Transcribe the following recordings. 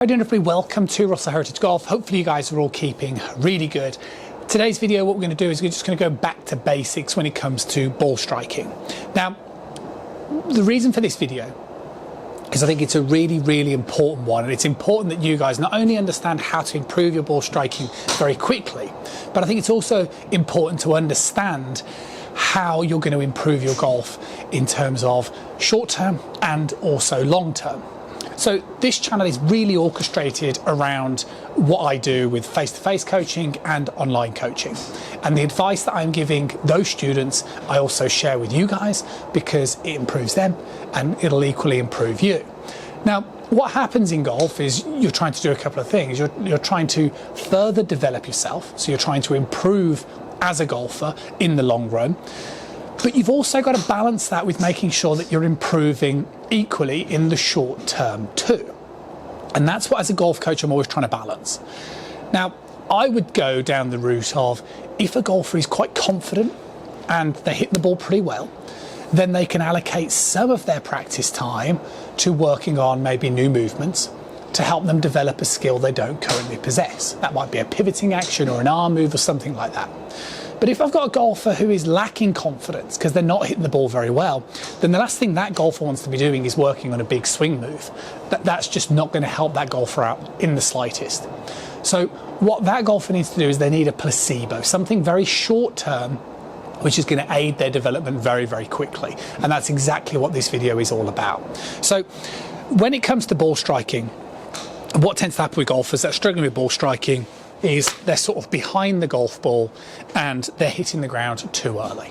Hi everybody, welcome to Russell Heritage Golf. Hopefully you guys are all keeping really good. Today's video, what we're going to do is we're just going to go back to basics when it comes to ball striking. Now, the reason for this video is I think it's a really important one, and it's important that you guys not only understand how to improve your ball striking very quickly, but I think it's also important to understand how you're going to improve your golf in terms of short term and also long term. So this channel is really orchestrated around what I do with face-to-face coaching and online coaching. And the advice that I'm giving those students, I also share with you guys because it improves them and it'll equally improve you. Now, what happens in golf is you're trying to do a couple of things. You're trying to further develop yourself. So you're trying to improve as a golfer in the long run. But you've also got to balance that with making sure that you're improving equally in the short term too. And that's what, as a golf coach, I'm always trying to balance. Now, I would go down the route of if a golfer is quite confident and they hit the ball pretty well, then they can allocate some of their practice time to working on maybe new movements to help them develop a skill they don't currently possess. That might be a pivoting action or an arm move or something like that. But if I've got a golfer who is lacking confidence because they're not hitting the ball very well, then the last thing that golfer wants to be doing is working on a big swing move. That's just not going to help that golfer out in the slightest. So what that golfer needs to do is they need a placebo, something very short term, which is going to aid their development very quickly. And that's exactly what this video is all about. So when it comes to ball striking, what tends to happen with golfers that are struggling with ball striking is they're sort of behind the golf ball and they're hitting the ground too early.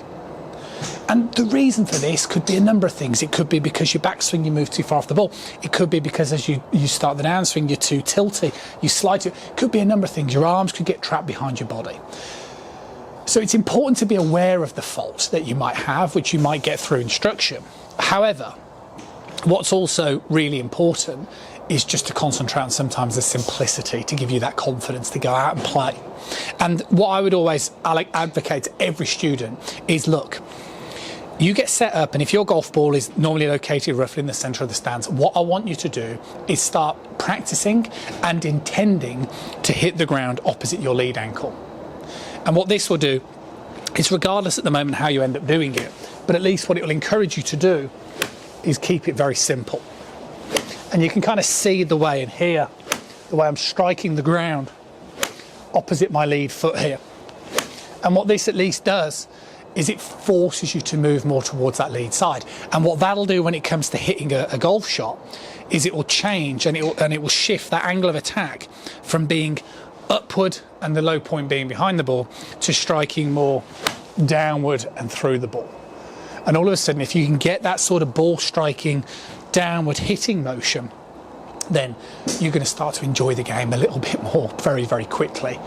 And the reason for this could be a number of things. It could be because your backswing, you move too far off the ball. It could be because as you start the downswing, you're too tilty, you slide too. It could be a number of things. Your arms could get trapped behind your body. So it's important to be aware of the fault that you might have, which you might get through instruction. However, what's also really important is just to concentrate on sometimes the simplicity to give you that confidence to go out and play. And what I would always advocate to every student is, look, you get set up, and if your golf ball is normally located roughly in the center of the stands, what I want you to do is start practicing and intending to hit the ground opposite your lead ankle. And what this will do is, regardless at the moment how you end up doing it, but at least what it will encourage you to do is keep it very simple. And you can kind of see the way in here, the way I'm striking the ground opposite my lead foot here. And what this at least does is it forces you to move more towards that lead side. And what that'll do when it comes to hitting a golf shot is it will change and it will shift that angle of attack from being upward and the low point being behind the ball to striking more downward and through the ball. And all of a sudden, if you can get that sort of ball striking downward hitting motion, then you're going to start to enjoy the game a little bit more very quickly.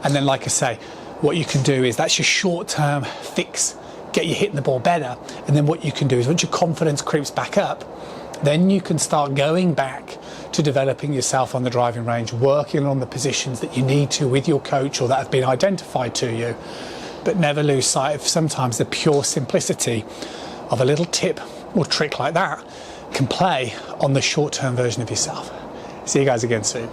And then, like I say, what you can do is that's your short-term fix, get you hitting the ball better. And then what you can do is once your confidence creeps back up, then you can start going back to developing yourself on the driving range, working on the positions that you need to with your coach or that have been identified to you. But never lose sight of sometimes the pure simplicity of a little tip or trick like that can play on the short-term version of yourself. See you guys again soon.